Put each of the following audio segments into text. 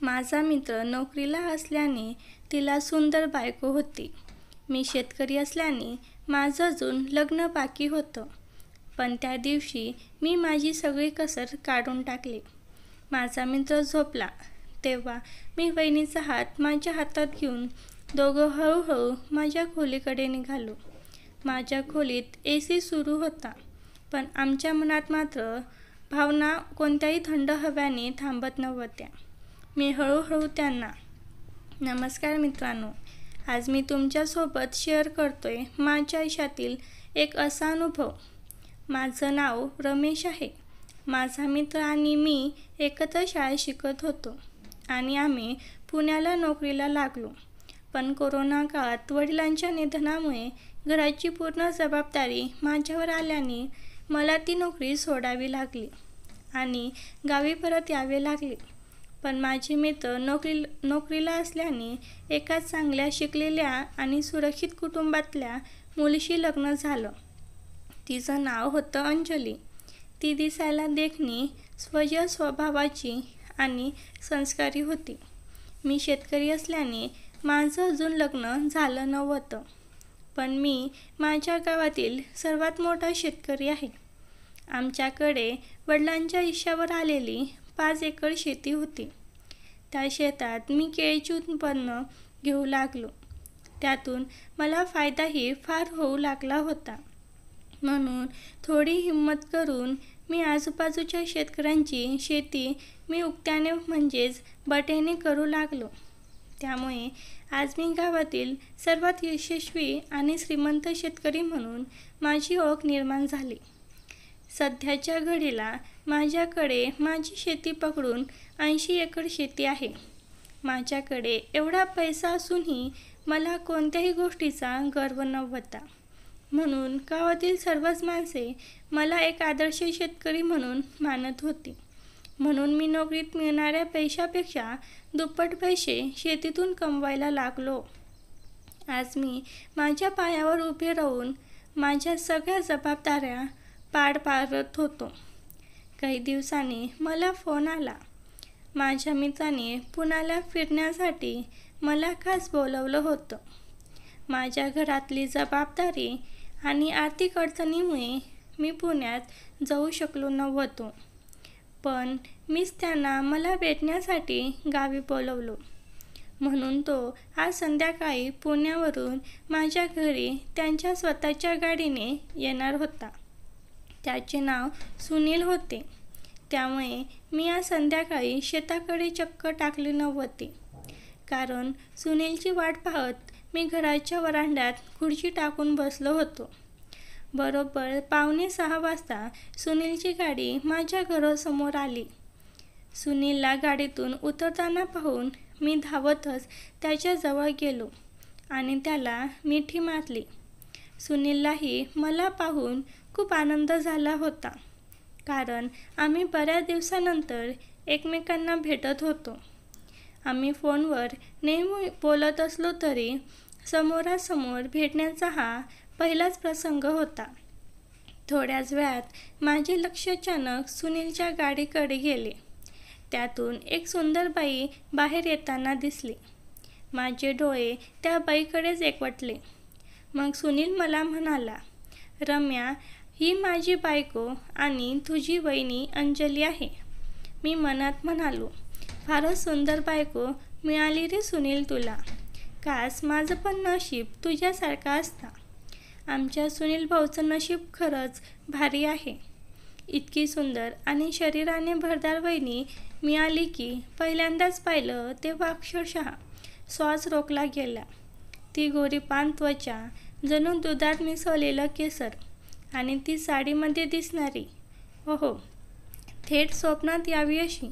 माझा मित्र नोकरीला असल्याने तिला सुंदर बायको होती. मी शेतकरी असल्याने माझं अजून लग्न बाकी होतं. पण त्या दिवशी मी माझी सगळी कसर काढून टाकली. माझा मित्र झोपला तेव्हा मी वहिनीचा हात माझ्या हातात घेऊन दोघं हळूहळू माझ्या खोलीकडे निघालो. माझ्या खोलीत AC सुरू होता, पण आमच्या मनात मात्र भावना कोणत्याही थंड हव्याने थांबत नव्हत्या. मी हळूहळू त्यांना, नमस्कार मित्रांनो, आज मी तुमच्यासोबत शेअर करतोय माझ्या आयुष्यातील एक असा अनुभव. माझं नाव रमेश आहे. माझा मित्र आणि मी एकत्र शाळेत शिकत होतो आणि आम्ही पुण्याला नोकरीला लागलो. पण कोरोना काळात वडिलांच्या निधनामुळे घराची पूर्ण जबाबदारी माझ्यावर आल्याने मला ती नोकरी सोडावी लागली आणि गावी परत यावे लागले. पण माझे मित्र नोकरीला असल्याने एका चांगल्या शिकलेल्या आणि सुरक्षित कुटुंबातल्या मुलीशी लग्न झालं. तिचं नाव होतं अंजली. ती दिसायला देखणी, स्वजल स्वभावाची आणि संस्कारी होती. मी शेतकरी असल्याने माझं अजून लग्न झालं नव्हतं, पण मी माझ्या गावातील सर्वात मोठा शेतकरी आहे. आमच्याकडे वडिलांच्या हिश्श्यावर आलेली 5 एकर शेती होती. त्या शेतात मी केळीचे उत्पन्न घेऊ लागलो. त्यातून मला फायदाही फार होऊ लागला होता. म्हणून थोडी हिंमत करून मी आजूबाजूच्या शेतकऱ्यांची शेती मी उक्त्याने म्हणजेच बटेने करू लागलो. त्यामुळे आज मी गावातील सर्वात यशस्वी आणि श्रीमंत शेतकरी म्हणून माझी ओळख निर्माण झाली. सध्याच्या घडीला माझ्याकडे माझी शेती पकडून 80 एकर शेती आहे. माझ्याकडे एवढा पैसा असूनही मला कोणत्याही गोष्टीचा गर्व नव्हता. म्हणून गावातील सर्वच माणसे मला एक आदर्श शेतकरी म्हणून मानत होती. म्हणून मी नोकरीत मिळणाऱ्या पैशापेक्षा दुप्पट पैसे शेतीतून कमवायला लागलो. आज मी माझ्या पायावर उभे राहून माझ्या सगळ्या जबाबदाऱ्या पार पाडत होतो. काही दिवसांनी मला फोन आला. माझ्या मित्राने पुण्याला फिरण्यासाठी मला खास बोलवलं होतं. माझ्या घरातली जबाबदारी आणि आर्थिक अडचणीमुळे मी पुण्यात जाऊ शकलो नव्हतो. पण मीच त्यांना मला भेटण्यासाठी गावी बोलवलं. म्हणून तो आज संध्याकाळी पुण्यावरून माझ्या घरी त्यांच्या स्वतःच्या गाडीने येणार होता. त्याचे नाव सुनील होते. त्यामुळे मी आज संध्याकाळी शेताकडे चक्कर टाकली नव्हती, कारण सुनीलची वाट पाहत मी घराच्या वरांड्यात खुर्ची टाकून बसलो होतो. बरोबर 5:45 वाजता सुनीलची गाडी माझ्या घरासमोर आली. सुनीलला गाडीतून उतरताना पाहून मी धावतच त्याच्याजवळ गेलो आणि त्याला मिठी मारली. सुनीललाही मला पाहून खूप आनंद झाला होता, कारण आम्ही बऱ्याच दिवसानंतर एकमेकांना भेटत होतो. आम्ही फोनवर नेहमी बोलत असलो तरी समोरासमोर भेटण्याचा हा पहिलाच प्रसंग होता. थोड्याच वेळात माझे लक्ष अचानक सुनीलच्या गाडीकडे गेले. त्यातून एक सुंदर बाई बाहेर येताना दिसली. माझे डोळे त्या बाईकडेच एकवटले. मग सुनील मला म्हणाला, रम्या, ही माझी बायको आणि तुझी वहिनी अंजली आहे. मी मनात म्हणालो, फारच सुंदर बायको मिळाली रे सुनील तुला. काश माझं पण नशीब तुझ्यासारखं असता. आमच्या सुनील भाऊचं नशीब खरंच भारी आहे. इतकी सुंदर आणि शरीराने भरदार वहिनी मिळाली की पहिल्यांदाच पाहिलं तेव्हा अक्षरशः श्वास रोखला गेला. ती गोरीपान त्वचा, जणू दुधात मिसळलेलं केसर आणि ती साडीमध्ये दिसणारी, ओहो, थेट स्वप्नात यावी अशी.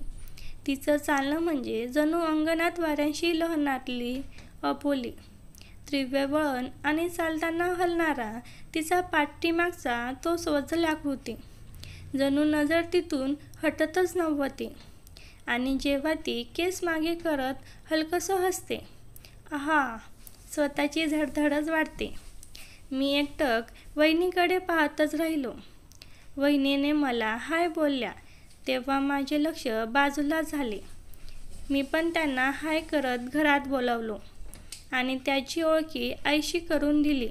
तिचं चालणं म्हणजे जणू अंगणात वाऱ्यांशी लहरणारी अबोली. तीव्र वळण आणि चालताना हलणारा तिचा पाठीमागचा तो स्वजल आकृती, जणू नजर तिथून हटतच नव्हती. आणि जेव्हा ती केस मागे करत हलकसं हसते, आहा, स्वतःची धडधडच वाढते. मी एकटक वहिनीकडे पाहतच राहिलो. वहिनीने मला हाय बोलल्या तेव्हा माझे लक्ष बाजूला झाले. मी पण त्यांना हाय करत घरात बोलावलो आणि त्याची ओळखी आईशी करून दिली.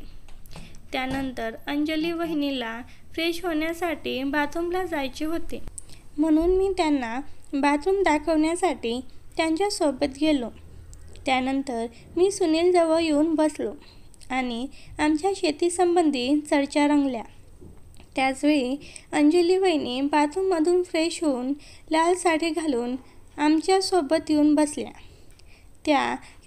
त्यानंतर अंजली वहिनीला फ्रेश होण्यासाठी बाथरूमला जायचे होते, म्हणून मी त्यांना बाथरूम दाखवण्यासाठी त्यांच्यासोबत गेलो. त्यानंतर मी सुनीलजवळ येऊन बसलो आणि आमच्या शेतीसंबंधी चर्चा रंगल्या. त्याचवेळी अंजली वहिनी बाथरूममधून फ्रेश होऊन लाल साडी घालून आमच्यासोबत येऊन बसल्या.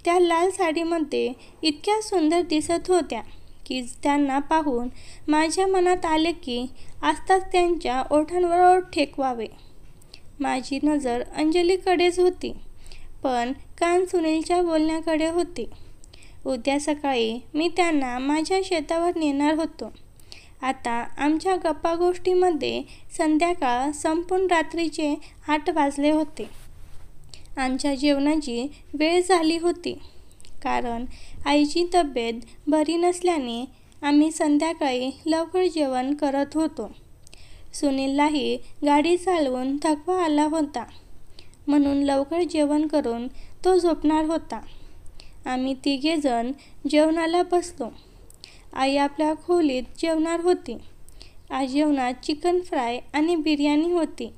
त्या लाल साडीमध्ये इतक्या सुंदर दिसत होत्या की त्यांना पाहून माझ्या मनात आले की आत्ताच त्यांच्या ओठांवर ओठ ठेवावे. माझी नजर अंजलीकडेच होती, पण कान सुनीलच्या बोलण्याकडे होते. उद्या सकाळी मी त्यांना माझ्या शेतावर नेणार होतो. आता आमच्या गप्पागोष्टीमध्ये संध्याकाळ संपून रात्रीचे 8 वाजले होते. आमच्या जेवणाची वेळ झाली होती, कारण आईची तब्येत बरी नसल्याने आम्ही संध्याकाळी लवकर जेवण करत होतो. सुनीललाही गाडी चालवून थकवा आला होता, म्हणून लवकर जेवण करून तो झोपणार होता. आम्ही तिघेजण जेवणाला बसलो. आई आपल्या खोलीत जेवणार होती. आज जेवणात चिकन फ्राय आणि बिर्याणी होती,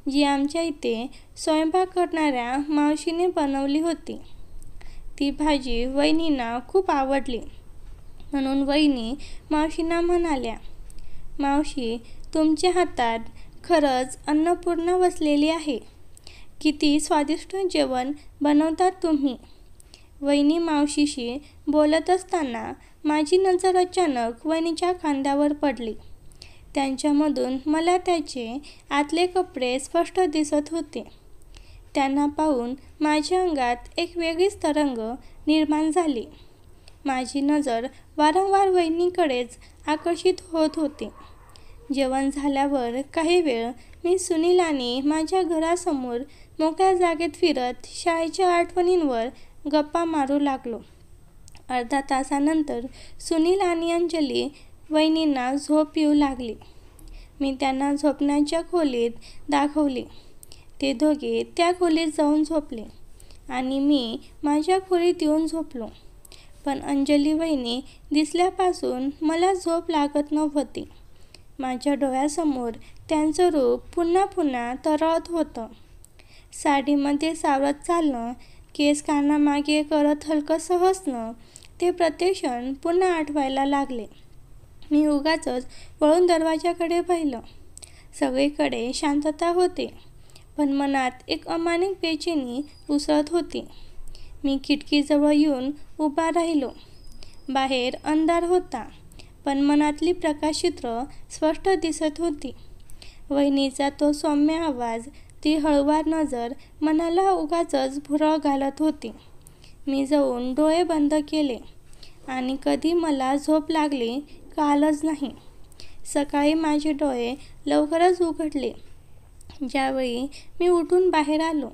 जी आमच्या इथे स्वयंपाक करणाऱ्या मावशीने बनवली होती. ती भाजी वहिनींना खूप आवडली, म्हणून वहिनी मावशींना म्हणाल्या, मावशी, तुमच्या हातात खरंच अन्नपूर्णा वसलेली आहे. किती स्वादिष्ट जेवण बनवतात तुम्ही. वहिनी मावशीशी बोलत असताना माझी नजर अचानक वहिनीच्या खांद्यावर पडली. त्यांच्यामधून मला त्याचे आतले कपडे स्पष्ट दिसत होते. त्यांना पाहून माझ्या अंगात एक वेगळीच तरंग निर्माण झाली. माझी नजर वारंवार वहिनीकडेच आकर्षित होत होती. जेवण झाल्यावर काही वेळ मी सुनील आणि माझ्या घरासमोर मोकळ्या जागेत फिरत शाळेच्या आठवणींवर गप्पा मारू लागलो. अर्धा तासानंतर सुनील आणि अंजली वहिनींना झोप येऊ लागली. मी त्यांना झोपण्याच्या खोलीत दाखवली. ते दोघे त्या खोलीत जाऊन झोपले आणि मी माझ्या खोलीत येऊन झोपलो. पण अंजली वहिनी दिसल्यापासून मला झोप लागत नव्हती. माझ्या डोळ्यासमोर त्यांचं रूप पुन्हा पुन्हा तरळत होतं. साडीमध्ये सावरत चालणं, केस कानामागे करत हलकंसं हसणं, ते प्रत्येक क्षण पुन्हा आठवायला लागले. मी उगाचच वळून दरवाजाकडे पाहिलं. सगळीकडे शांतता होती, पण मनात एक अमानिक बेचैनी उसळत होती. मी खिडकीजवळ येऊन उभा राहिलो. बाहेर अंधार होता, पण मनातली प्रकाशचित्र स्पष्ट दिसत होती. वहिनीचा तो सौम्य आवाज, ती हळूवार नजर मनाला उगाचच भुरळ घालत होती. मी जाऊन डोळे बंद केले आणि कधी मला झोप लागली कळालंच नाही. सकाळी माझे डोळे लवकरच उघडले. ज्यावेळी मी उठून बाहेर आलो,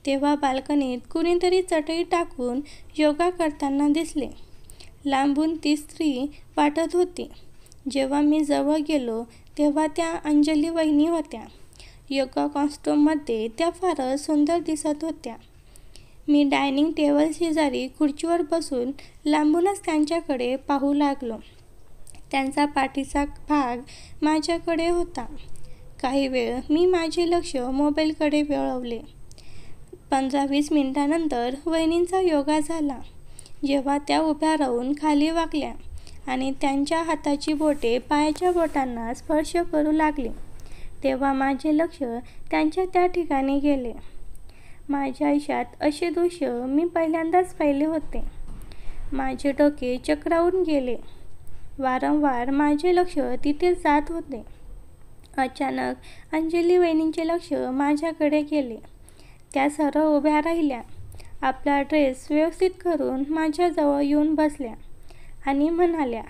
तेव्हा बाल्कनीत कुणीतरी चटई टाकून योगा करताना दिसले. लांबून ती स्त्री वाटत होती. जेव्हा मी जवळ गेलो तेव्हा त्या अंजली वहिनी होत्या. योगा कॉस्ट्यूममध्ये त्या फारच सुंदर दिसत होत्या. मी डायनिंग टेबल शेजारी खुर्चीवर बसून लांबूनच त्यांच्याकडे पाहू लागलो. त्यांचा पाठीचा भाग माझ्याकडे होता. काही वेळ मी माझे लक्ष मोबाईलकडे वळवले. 15-20 मिनिटांनंतर वहिनींचा योगा झाला. जेव्हा त्या उभ्या राहून खाली वाकल्या आणि त्यांच्या हाताची बोटे पायाच्या बोटांना स्पर्श करू लागली, तेव्हा माझे लक्ष त्यांच्या त्या ठिकाणी गेले. माझ्या आयुष्यात असे दृश्य मी पहिल्यांदाच पाहिले होते. माझे डोके चक्रावून गेले. वारंवार माझे लक्ष तिथे जात होते. अचानक अंजली वहिनींचे लक्ष माझ्याकडे गेले. त्या सरळ उभ्या राहिल्या. आपला ड्रेस व्यवस्थित करून माझ्याजवळ येऊन बसल्या आणि म्हणाल्या,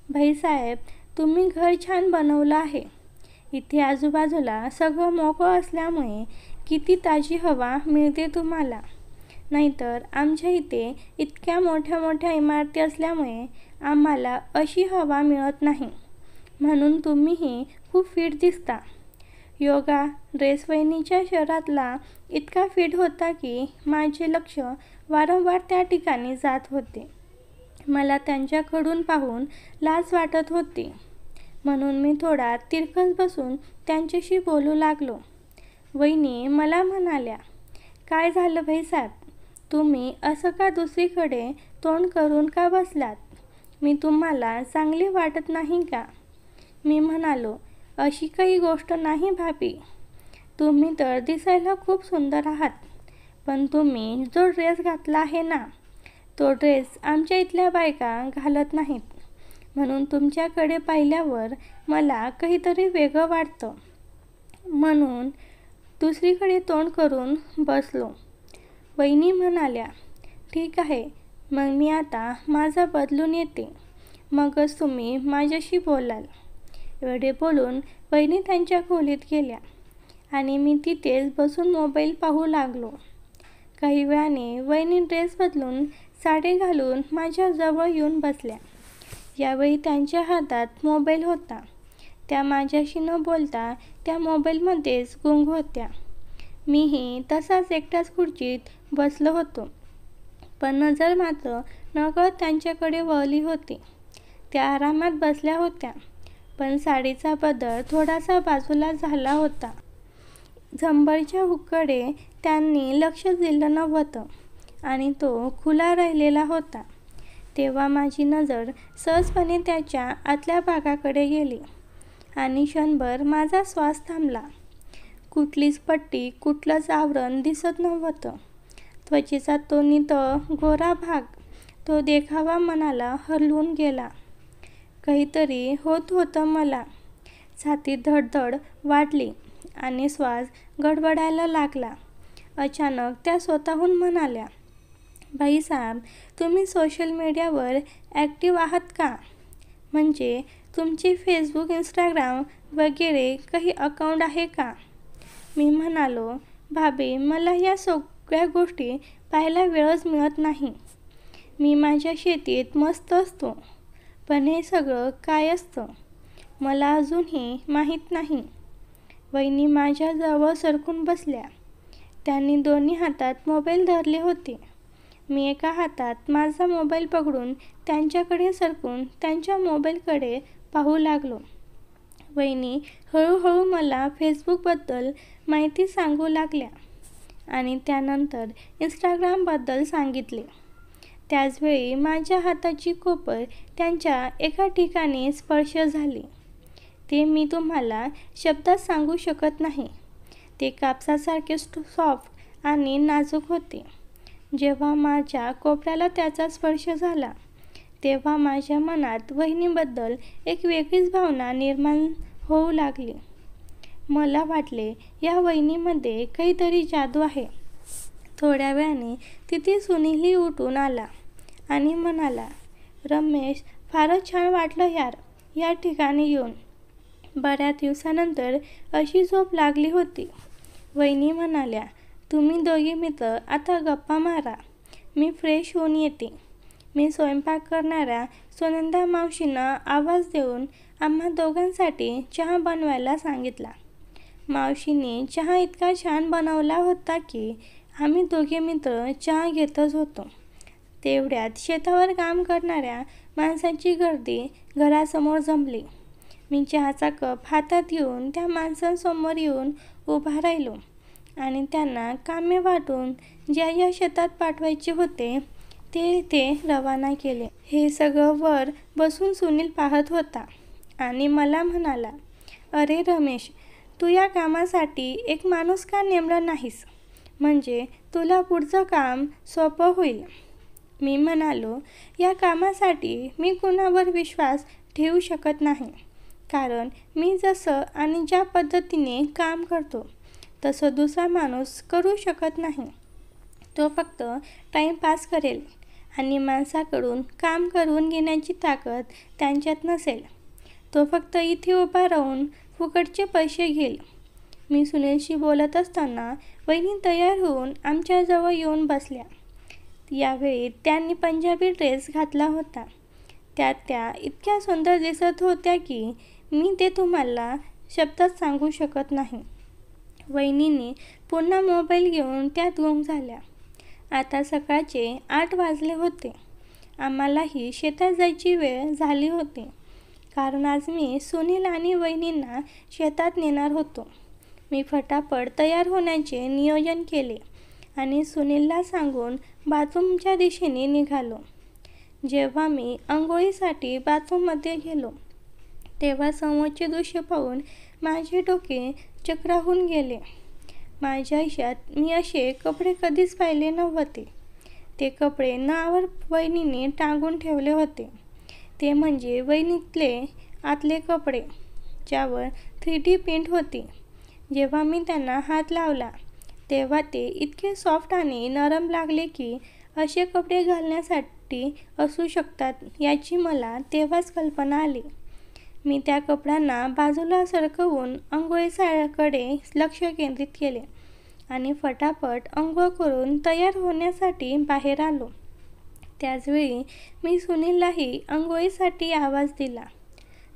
भाईसाहेब, तुम्ही घर छान बनवलं आहे. इथे आजूबाजूला सगळं मोकळं असल्यामुळे किती ताजी हवा मिळते तुम्हाला. नाहीतर आमच्या इथे इतक्या मोठ्या मोठ्या इमारती असल्यामुळे आम्हाला अशी हवा मिळत नाही. म्हणून तुम्हीही खूप फिट दिसता. योगा ड्रेस वहिनीच्या शरीरातला इतका फिट होता की माझे लक्ष वारंवार त्या ठिकाणी जात होते. मला त्यांच्याकडून पाहून लाज वाटत होती, म्हणून मी थोडा तिरकस बसून त्यांच्याशी बोलू लागलो. वहिनी मला म्हणाल्या, काय झालं भाईसाहेब, तुम्ही असं का दुसरीकडे तोंड करून का बसलात? मी तुम्हाला चांगली वाटत नाही का? मी म्हणालो, अशी काही गोष्ट नाही भाभी, तुम्ही तर दिसायला खूप सुंदर आहात, पण तुम्ही जो ड्रेस घातला आहे ना, तो ड्रेस आमच्या इथल्या बायका घालत नाहीत, म्हणून तुमच्याकडे पाहिल्यावर मला काहीतरी वेगळं वाटतं, म्हणून दुसरीकडे तोंड करून बसलो. वहिनी म्हणाल्या, ठीक आहे, मग मी आता माझा बदलून येते, मगच तुम्ही माझ्याशी बोलाल. एवढे बोलून वहिनी त्यांच्या खोलीत गेल्या आणि मी तिथेच बसून मोबाईल पाहू लागलो. काही वेळाने वहिनी ड्रेस बदलून साडी घालून माझ्या जवळ येऊन बसल्या. यावेळी त्यांच्या हातात मोबाईल होता. त्या माझ्याशी न बोलता त्या मोबाईलमध्येच गुंग होत्या. मीही तसाच एकटाच खुर्चीत बसलो होतो, पण नजर मात्र नकळत त्यांच्याकडे वळली होती. त्या आरामात बसल्या होत्या, पण साडीचा पदर थोडासा बाजूला झाला होता. झंबरच्या हुककडे त्यांनी लक्ष दिलं नव्हतं आणि तो खुला राहिलेला होता. तेव्हा माझी नजर सहजपणे त्याच्या आतल्या भागाकडे गेली आणि क्षणभर माझा श्वास थांबला. कुठलीच पट्टी, कुठलंच आवरण दिसत नव्हतं. त्वचेचा तो नितळ गोरा भाग, तो देखावा मनाला हलवून गेला. काहीतरी होत होतं मला. छातीत धडधड वाढली आणि श्वास गडबडायला लागला. अचानक त्या स्वतःहून म्हणाल्या, भाईसाहेब, तुम्ही सोशल मीडियावर ॲक्टिव्ह आहात का? म्हणजे तुमचे फेसबुक, इंस्टाग्राम वगैरे काही अकाउंट आहे का? मी म्हणालो, भाभी, मला या सगळ्या गोष्टी पाहायला वेळच मिळत नाही. मी माझ्या शेतीत मस्त असतो, पण हे सगळं काय असतं मला अजूनही माहीत नाही. वहिनी माझ्या जवळ सरकून बसल्या. त्यांनी दोन्ही हातात मोबाईल धरले होते. मी एका हातात माझा मोबाईल पकडून त्यांच्याकडे सरकून त्यांच्या मोबाईलकडे पाहू लागलो. वहिनी हळूहळू मला फेसबुकबद्दल माहिती सांगू लागल्या आणि त्यानंतर इंस्टाग्रामबद्दल सांगितले. त्याचवेळी माझ्या हाताची कोपर त्यांच्या एका ठिकाणी स्पर्श झाली. ते मी तुम्हाला शब्दात सांगू शकत नाही. ते कापसासारखे सॉफ्ट आणि नाजूक होते. जेव्हा माझ्या कोपऱ्याला त्याचा स्पर्श झाला, तेव्हा माझ्या मनात वहिनीबद्दल एक वेगळीच भावना निर्माण होऊ लागली. मला वाटले, या वहिनीमध्ये काहीतरी जादू आहे. थोड्या वेळाने तिथे सुनीलही उठून आला आणि म्हणाला, रमेश, फारच छान वाटलं यार या ठिकाणी येऊन. बऱ्याच दिवसानंतर अशी झोप लागली होती. वहिनी म्हणाल्या, तुम्ही दोघे मित्र आता गप्पा मारा, मी फ्रेश होऊन येते. मी स्वयंपाक करणाऱ्या सुनंदा मावशींना आवाज देऊन आम्हा दोघांसाठी चहा बनवायला सांगितला. मावशीने चहा इतका छान बनवला होता की आम्ही दोघे मित्र चहा घेतच होतो. तेवढ्यात शेतावर काम करणाऱ्या माणसांची गर्दी घरासमोर जमली. मी चहाचा कप हातात घेऊन त्या माणसांसमोर येऊन उभा राहिलो आणि त्यांना कामे वाटून ज्या शेतात पाठवायचे होते ते रवाना केले. हे सगळं वर बसून सुनील पाहत होता आणि मला म्हणाला, अरे रमेश, तू या कामासाठी एक माणूस का नेमला नाहीस? म्हणजे तुला पुढचं काम सोपं होईल. मी म्हणालो, या कामासाठी मी कुणावर विश्वास ठेवू शकत नाही, कारण मी जसं आणि ज्या पद्धतीने काम करतो तसं दुसरा माणूस करू शकत नाही. तो फक्त टाईमपास करेल आणि माणसाकडून काम करून घेण्याची ताकद त्यांच्यात नसेल. तो फक्त इथे उभा राहून फुकटचे पैसे घेईल. मी सुनीलशी बोलत असताना वहिनी तयार होऊन आमच्याजवळ येऊन बसल्या. यावेळी त्यांनी पंजाबी ड्रेस घातला होता. त्यात त्या इतक्या सुंदर दिसत होत्या की मी ते तुम्हाला शब्दात सांगू शकत नाही. वहिनीने पुन्हा मोबाईल घेऊन त्यात गुंग झाल्या. आता सकाळचे 8 वाजले होते. आम्हालाही शेतात जायची वेळ झाली होती, कारण आज मी सुनील आणि वहिनींना शेतात नेणार होतो. मी फटाफट तयार होण्याचे नियोजन केले आणि सुनीलला सांगून बाथरूमच्या दिशेने निघालो. जेव्हा मी अंघोळीसाठी बाथरूममध्ये गेलो, तेव्हा समोरचे दृश्य पाहून माझे डोके चक्रावून गेले. माझ्या आयुष्यात मी असे कपडे कधीच पाहिले नव्हते. ते कपडे नावावर वहिनीने टांगून ठेवले होते. ते म्हणजे वहिनीतले आतले कपडे, ज्यावर 3D प्रिंट होती. जेव्हा मी त्यांना हात लावला, तेव्हा ते इतके सॉफ्ट आणि नरम लागले की असे कपडे घालण्यासाठी असू शकतात याची मला तेव्हाच कल्पना आली. मी त्या कपड्यांना बाजूला सरकवून अंघोळीकडे लक्ष केंद्रित केले आणि फटाफट अंघोळ करून तयार होण्यासाठी बाहेर आलो. त्याचवेळी मी सुनीललाही अंघोळीसाठी आवाज दिला.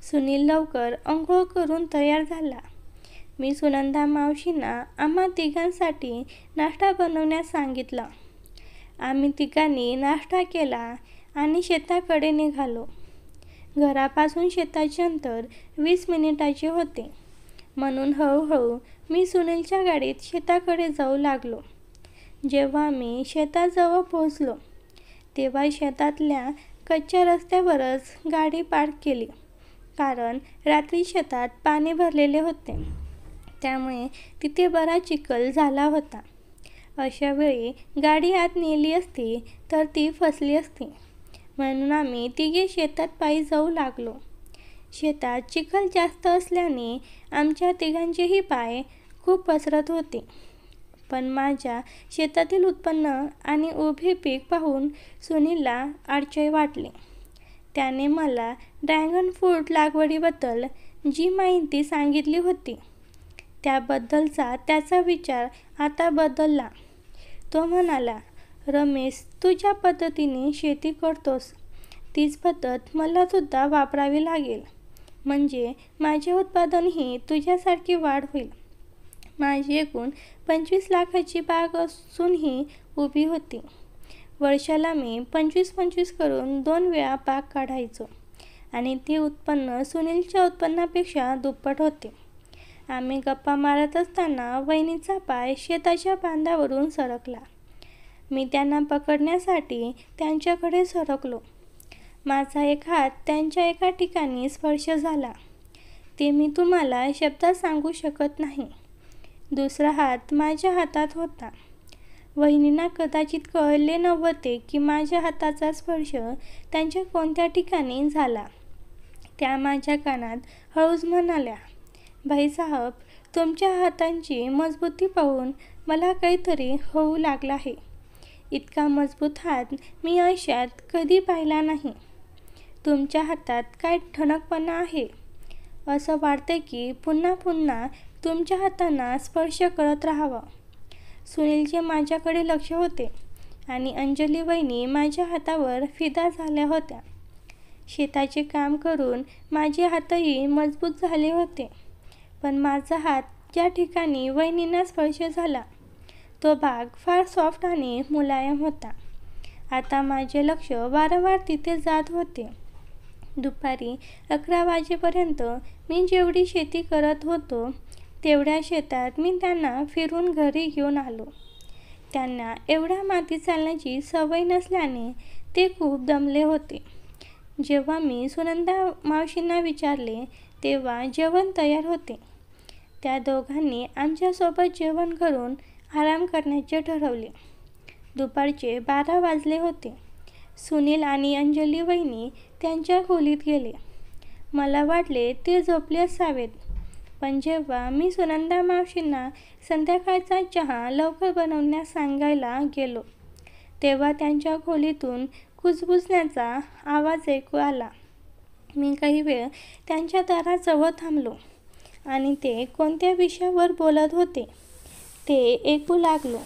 सुनील लवकर अंघोळ करून तयार झाला. मी सुनंदा मावशींना आम्हा तिघांसाठी नाश्ता बनवण्यास सांगितलं. आम्ही तिघांनी नाश्ता केला आणि शेताकडे निघालो. घरापासून शेताचे अंतर 20 मिनिटाचे होते, म्हणून हळूहळू मी सुनीलच्या गाडीत शेताकडे जाऊ लागलो. जेव्हा मी शेताजवळ पोहोचलो, तेव्हा शेतातल्या कच्च्या रस्त्यावरच गाडी पार्क केली, कारण रात्री शेतात पाणी भरलेले होते, त्यामुळे तिथे बराच चिखल झाला होता. अशा वेळी गाडी आत नेली असती तर ती फसली असती, म्हणून आम्ही तिघे शेतात पायी जाऊ लागलो. शेतात चिखल जास्त असल्याने आमच्या तिघांचेही पाय खूप पसरत होते. पण माझ्या शेतातील उत्पन्न आणि उभे पीक पाहून सुनीलला आश्चर्य वाटले. त्याने मला ड्रॅगन फ्रूट लागवडीबद्दल जी माहिती सांगितली होती, त्याबद्दलचा त्याचा विचार आता बदलला. तो म्हणाला, रमेश, तू ज्या पद्धतीने शेती करतोस तीच पद्धत मला सुद्धा वापरावी लागेल, म्हणजे माझे उत्पादनही तुझ्यासारखी वाढ होईल. माझी एकूण 25 लाखाची बाग असूनही उभी होती. वर्षाला मी 25-25 करून 2 वेळा बाग काढायचो आणि ते उत्पन्न सुनीलच्या उत्पन्नापेक्षा दुप्पट होते. आम्ही गप्पा मारत असताना वहिनीचा पाय शेताच्या बांधावरून सरकला. मी त्यांना पकडण्यासाठी त्यांच्याकडे सरकलो. माझा एक हात त्यांच्या एका ठिकाणी स्पर्श झाला. ते मी तुम्हाला शब्दात सांगू शकत नाही. दुसरा हात माझ्या हातात होता. वहिनींना कदाचित कळले नव्हते की माझ्या हाताचा स्पर्श त्यांच्या कोणत्या ठिकाणी झाला. त्या माझ्या कानात हळूच म्हणाल्या, भाईसाहेब, तुमच्या हातांची मजबूती पाहून मला काहीतरी होऊ लागलं आहे. इतका मजबूत हात मी आयुष्यात कधी पाहिला नाही. तुमच्या हातात काय ठणकपणा आहे. असं वाटतंय की पुन्हा पुन्हा तुमच्या हातांना स्पर्श करत राहावा. सुनीलचे माझ्याकडे लक्ष होते आणि अंजली वहिनी माझ्या हातावर फिदा झाल्या होत्या. शेताचे काम करून माझे हातही मजबूत झाले होते, पण माझा हात ज्या ठिकाणी वहिनींना स्पर्श झाला, तो भाग फार सॉफ्ट आणि मुलायम होता. आता माझे लक्ष वारंवार तिथे जात होते. दुपारी 11 वाजेपर्यंत मी जेवढी शेती करत होतो, तेवढ्या शेतात मी त्यांना फिरून घरी घेऊन आलो. त्यांना एवढ्या मातीत चालण्याची सवय नसल्याने ते खूप दमले होते. जेव्हा मी सुनंदा मावशींना विचारले, तेव्हा जेवण तयार होते. त्या दोघांनी आमच्यासोबत जेवण करून आराम करण्याचे ठरवले. दुपारचे 12 वाजले होते. सुनील आणि अंजली वहिनी त्यांच्या खोलीत गेले. मला वाटले ते झोपले असावेत, पण जेव्हा मी सुनंदा मावशींना संध्याकाळचा चहा लवकर बनवण्यास सांगायला गेलो, तेव्हा त्यांच्या खोलीतून कुजबुजण्याचा आवाज ऐकू आला. मी काही वेळ त्यांच्या दाराजवळ थांबलो आणि ते कोणत्या विषयावर बोलत होते ते ऐकू लागलो.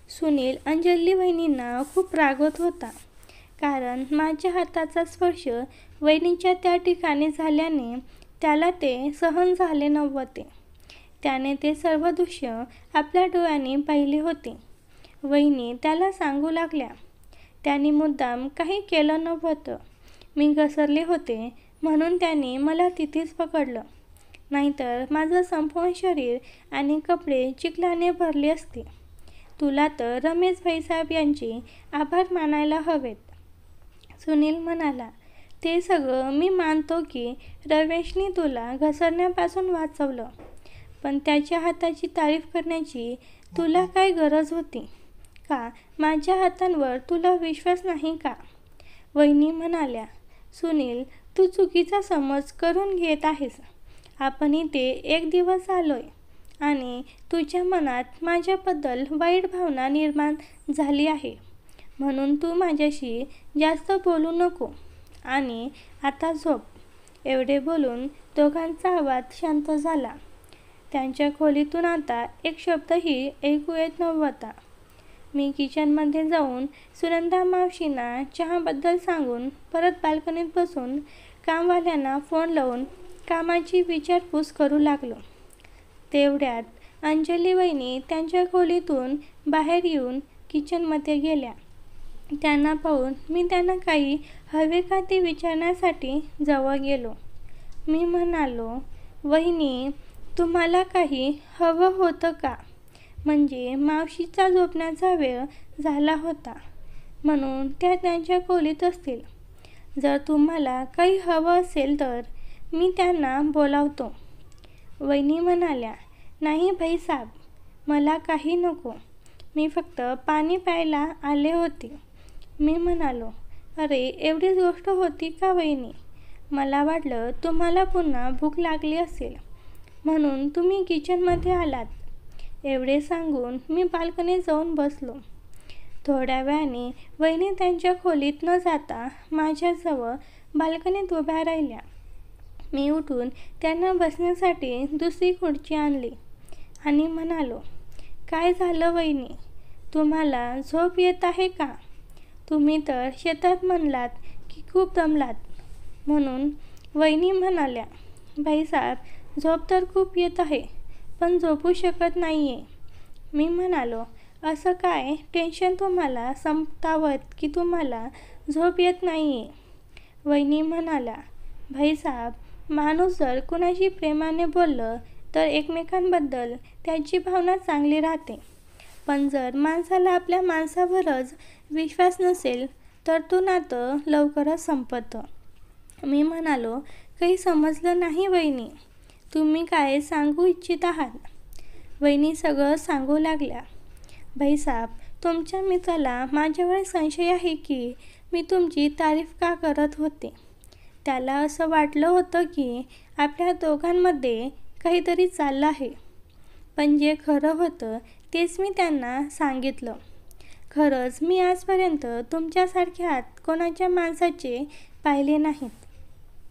सुनील अंजली वहिनींना खूप रागवत होता, कारण माझ्या हाताचा स्पर्श वहिनीच्या त्या ठिकाणी झाल्याने त्याला ते सहन झाले नव्हते. त्याने ते सर्व दृश्य आपल्या डोळ्यांनी पाहिले होते. वहिनी त्याला सांगू लागल्या, त्यांनी मुद्दाम काही केलं नव्हतं. मी घसरले होते म्हणून त्यांनी मला तिथेच पकडलं. नाहीतर माझं संपूर्ण शरीर आणि कपडे चिखलाने भरले असते. तुला तर रमेश भाईसाहेब यांचे आभार मानायला हवेत. सुनील म्हणाला, ते सगळं मी मानतो की रमेशने तुला घसरण्यापासून वाचवलं. पण त्याच्या हाताची तारीफ करण्याची तुला काय गरज होती का? माझ्या हातांवर तुला विश्वास नाही का? वहिनी म्हणाल्या, सुनील, तू चुकीचा समज करून घेत आहेस. आपण इथे एक दिवस आलोय आणि तुझ्या मनात माझ्याबद्दल वाईट भावना निर्माण झाली आहे. म्हणून तू माझ्याशी जास्त बोलू नको आणि आता झोप. एवढे बोलून दोघांचा आवाज शांत झाला. त्यांच्या खोलीतून आता एक शब्दही ऐकू येत नव्हता. मी किचनमध्ये जाऊन सुनंदा मावशींना चहाबद्दल सांगून परत बाल्कनीत बसून कामवाल्यांना फोन लावून कामाची विचारपूस करू लागलो. तेवढ्यात अंजली वहिनी त्यांच्या खोलीतून बाहेर येऊन किचनमध्ये गेल्या. त्यांना पाहून मी त्यांना काही हवे का ते विचारण्यासाठी जवळ गेलो. मी म्हणालो, वहिनी, तुम्हाला काही हवं होतं का? म्हणजे मावशीचा झोपण्याचा वेळ झाला होता म्हणून त्या त्यांच्या खोलीत असतील. जर तुम्हाला काही हवं असेल तर मी त्यांना बोलावतो. वहिनी म्हणाल्या, नाही भाईसाहेब, मला काही नको. मी फक्त पाणी प्यायला आले होते. मी म्हणालो, अरे, एवढीच गोष्ट होती का वहिनी? मला वाटलं तुम्हाला पुन्हा भूक लागली असेल म्हणून तुम्ही किचनमध्ये आलात. एवढे सांगून मी बाल्कनीत जाऊन बसलो. थोड्या वेळाने वहिनी त्यांच्या खोलीत न जाता माझ्याजवळ बाल्कनीत उभ्या राहिल्या. मी उठून त्यांना बसण्यासाठी दुसरी खुर्ची आणली आणि म्हणालो, काय झालं वहिनी? तुम्हाला झोप येत आहे का? तुम्ही तर शेतात म्हणलात की खूप दमलात. म्हणून वहिनी म्हणाल्या, भाईसाहेब, झोप तर खूप येत आहे पण झोपू शकत नाहीये. मी म्हणालो, असं काय टेन्शन तुम्हाला संपतावत की तुम्हाला झोप येत नाहीये? वहिनी म्हणाल्या, भाईसाहेब, माणूस जर कुणाशी प्रेमाने बोललं तर एकमेकांबद्दल त्याची भावना चांगली राहते. पण जर माणसाला आपल्या माणसावरच विश्वास नसेल तर तो नातं लवकरच संपतं. मी म्हणालो, काही समजलं नाही वहिनी, तुम्ही काय सांगू इच्छित आहात? वहिनी सगळं सांगू लागल्या. भाईसाहेब, तुमच्या मित्राला माझ्यावर संशय आहे की मी तुमची तारीफ का करत होते. त्याला असं वाटलं होतं की आपल्या दोघांमध्ये काहीतरी चाललं आहे. पण जे खरं होतं तेच मी त्यांना सांगितलं. खरंच मी आजपर्यंत तुमच्यासारख्या कोणाच्या माणसाचे पाहिले नाहीत.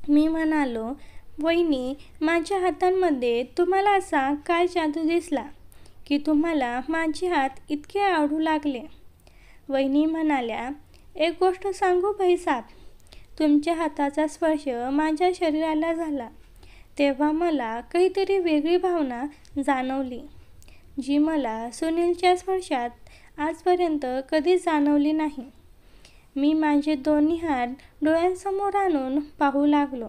मी म्हणालो, वहिनी, माझ्या हातांमध्ये तुम्हाला असा काय जादू दिसला की तुम्हाला माझे हात इतके आवडू लागले? वहिनी म्हणाल्या, एक गोष्ट सांगू भाईसाहेब, तुमच्या हाताचा स्पर्श माझ्या शरीराला झाला तेव्हा मला काहीतरी वेगळी भावना जाणवली, जी मला सुनीलच्या स्पर्शात आजपर्यंत कधी जाणवली नाही. मी माझे दोन्ही हात डोळ्यांसमोर आणून पाहू लागलो.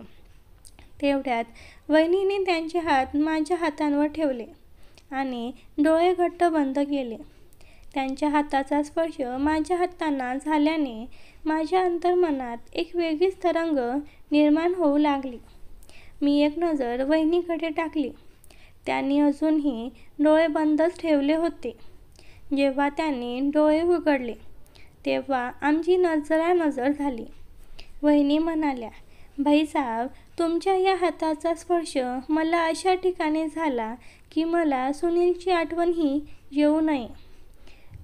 तेवढ्यात वहिनीने त्यांचे हात माझ्या हातांवर ठेवले आणि डोळे घट्ट बंद केले. त्यांच्या हाताचा स्पर्श माझ्या हातांना झाल्याने माझ्या अंतर्मनात एक वेगळीच तरंग निर्माण होऊ लागली. मी एक नजर वहिनीकडे टाकली. त्यांनी अजूनही डोळे बंदच ठेवले होते. जेव्हा त्यांनी डोळे उघडले तेव्हा आमची नजरानजर झाली. वहिनी म्हणाल्या, भाईसाहेब, तुमच्या या हाताचा स्पर्श मला अशा ठिकाणी झाला की मला सुनीलची आठवणही येऊ नये.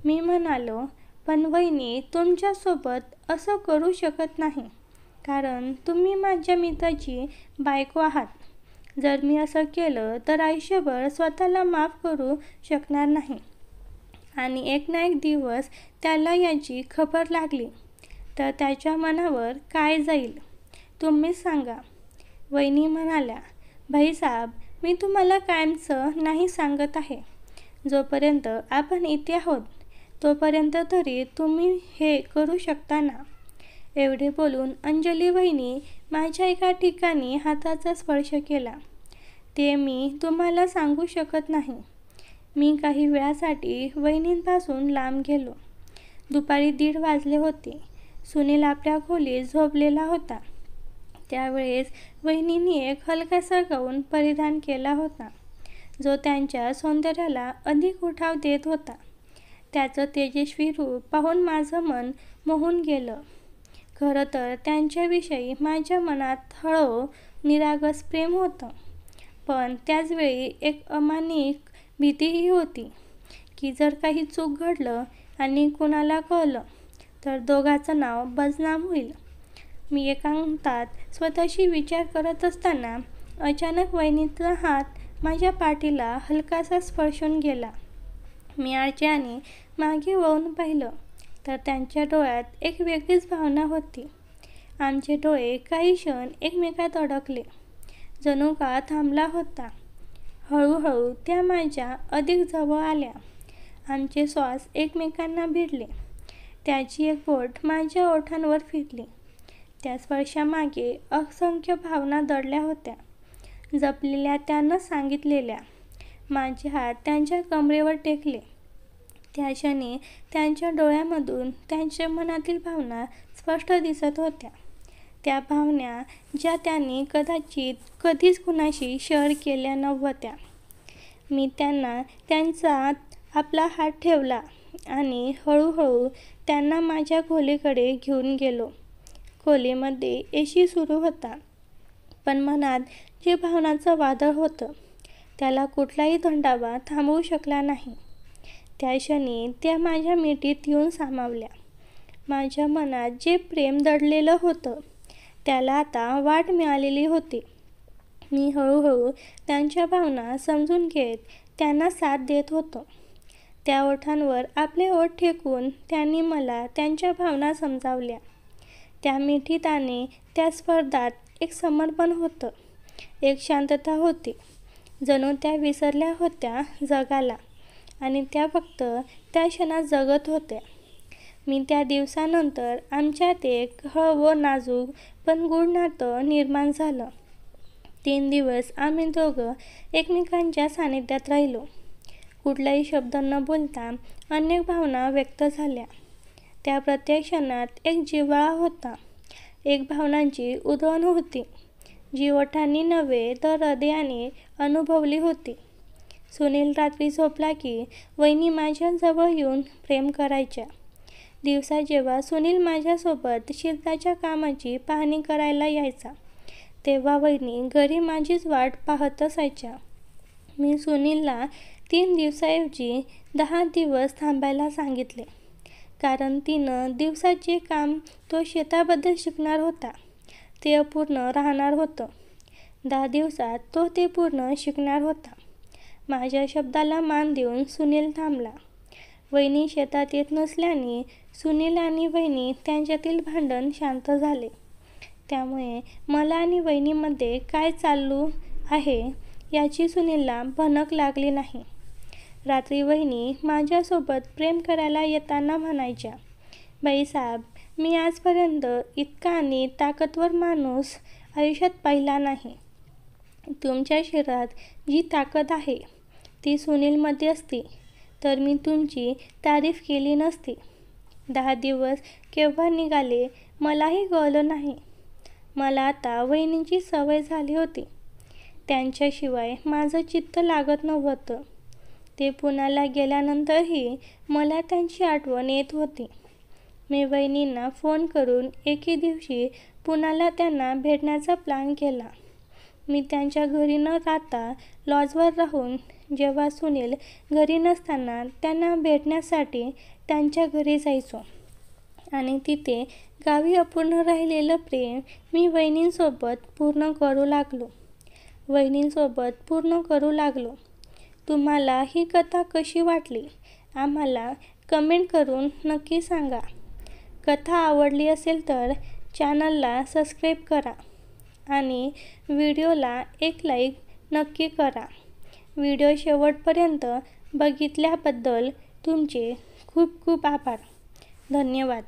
मी म्हणालो, पण वहिनी, तुमच्यासोबत असं करू शकत नाही कारण तुम्ही माझ्या मित्राची बायको आहात. जर मी असं केलं तर आयुष्यभर स्वतःला माफ करू शकणार नाही आणि एक ना एक दिवस त्याला याची खबर लागली तर त्याच्या मनावर काय जाईल तुम्हीच सांगा. वहिनी म्हणाल्या, भाईसाहेब, मी तुम्हाला कायमचं नाही सांगत आहे. जोपर्यंत आपण इथे आहोत तोपर्यंत तरी तुम्ही हे करू शकता ना. एवढे बोलून अंजली वहिनी माझ्या एका ठिकाणी हाताचा स्पर्श केला. ते मी तुम्हाला सांगू शकत नाही. मी काही वेळासाठी वहिनींपासून लांब गेलो. दुपारी 1:30 वाजले होते. सुनील आपल्या खोलीत झोपलेला होता. त्यावेळेस वहिनींनी एक हलकासा गाऊन परिधान केला होता, जो त्यांच्या सौंदर्याला अधिक उठाव देत होता. त्याचं तेजस्वी रूप पाहून माझं मन मोहून गेलं. खरं तर त्यांच्याविषयी माझ्या मनात हळू निरागस प्रेम होतं, पण त्याचवेळी एक अमानिक भीतीही होती की जर काही चूक घडलं आणि कुणाला कळलं तर दोघांचं नाव बदनाम होईल. मी एकांतात स्वतःशी विचार करत असताना अचानक वहिनीचा हात माझ्या पाठीला हलकासा स्पर्शून गेला. मी आळच्याने मागे वळून पाहिलं तर त्यांच्या डोळ्यात एक वेगळीच भावना होती. आमचे डोळे काही क्षण एकमेकात अडकले, जणू काळ थांबला होता. हळूहळू त्या माझ्या अधिक जवळ आल्या. आमचे श्वास एकमेकांना भिडले. त्याची एक बोट माझ्या ओठांवर फिरली. त्या स्पर्शामागे असंख्य भावना दडल्या होत्या, जपलेल्या त्या न सांगितलेल्या. माझे हात त्यांच्या कमरेवर टेकले. त्या क्षणी त्यांच्या डोळ्यामधून त्यांच्या मनातील भावना स्पष्ट दिसत होत्या. त्या भावना ज्या त्यांनी कदाचित कधीच कुणाशी शेअर केल्या नव्हत्या. मी त्यांचा आपला हात ठेवला आणि हळूहळू त्यांना माझ्या खोलीकडे घेऊन गेलो. खोलीमध्ये AC सुरू होता, पण मनात जे भावनांचं वादळ होतं त्याला कुठलाही थंडावा थांबवू शकला नाही. त्या क्षणी त्या माझ्या मिठीत येऊन सामावल्या. माझ्या मनात जे प्रेम दडलेलं होतं त्याला आता वाट मिळालेली होती. मी हळूहळू त्यांच्या भावना समजून घेत त्यांना साथ देत होतो. त्या ओठांवर आपले ओठ ठेवून त्यांनी मला त्यांच्या भावना समजावल्या. त्या मिठीत आणि त्या स्पर्धात एक समर्पण होतं, एक शांतता होती. जणू त्या विसरल्या होत्या जगाला आणि त्या फक्त त्या क्षणात जगत होत्या. मी त्या दिवसानंतर आमच्यात एक हळवं नाजूक पण गूढ नातं निर्माण झालं. 3 दिवस आम्ही दोघं एकमेकांच्या सानिध्यात राहिलो. कुठलाही शब्द न बोलता अनेक भावना व्यक्त झाल्या. त्या प्रत्येक क्षणात एक जिव्हाळा होता, एक भावनांची उधळण होती, जी ओठांनी नव्हे तर हृदयाने अनुभवली होती. सुनील रात्री झोपला की वहिनी माझ्या जवळ येऊन प्रेम करायच्या. दिवसा जेव्हा सुनील माझ्यासोबत शेताच्या कामाची पाहणी करायला यायचा तेव्हा वहिनी घरी माझीच वाट पाहत असायच्या. मी सुनीलला 3 दिवसाऐवजी 10 दिवस थांबायला सांगितले, कारण 3 दिवसात जे काम तो शेताबद्दल शिकणार होता ते अपूर्ण राहणार होतं. 10 दिवसात तो ते पूर्ण शिकणार होता. माझ्या शब्दाला मान देऊन सुनील थांबला. वहिनी शेतात येत नसल्याने सुनील आणि वहिनी त्यांच्यातील भांडण शांत झाले. त्यामुळे मला आणि वहिनीमध्ये काय चालू आहे याची सुनीलला भनक लागली नाही. रात्री वहिनी माझ्यासोबत प्रेम करायला येताना म्हणायच्या, बाईसाहेब, मी आजपर्यंत इतका आणि ताकदवर माणूस आयुष्यात पाहिला नाही. तुमच्या शरीरात जी ताकद आहे ती सुनीलमध्ये असती तर मी तुमची तारीफ केली नसती. 10 दिवस केव्हा निघाले मलाही कळलं नाही. मला आता वहिनींची सवय झाली होती. त्यांच्याशिवाय माझं चित्त लागत नव्हतं. ते पुण्याला गेल्यानंतरही मला त्यांची आठवण येत होती. मी वहिनींना फोन करून एके दिवशी पुण्याला त्यांना भेटण्याचा प्लॅन केला. मी त्यांच्या घरी न राहता लॉजवर राहून जेव्हा सुनील घरी नसताना त्यांना भेटण्यासाठी त्यांच्या घरी जायचो आणि तिथे गावी अपूर्ण राहिलेलं प्रेम मी वहिनींसोबत पूर्ण करू लागलो. तुम्हाला ही कथा कशी वाटली आम्हाला कमेंट करून नक्की सांगा. कथा आवडली असेल तर चॅनलला सबस्क्राईब करा आणि व्हिडिओला एक लाईक नक्की करा. व्हिडिओ शेवटपर्यंत बघितल्याबद्दल तुमचे खूप खूप आभार. धन्यवाद.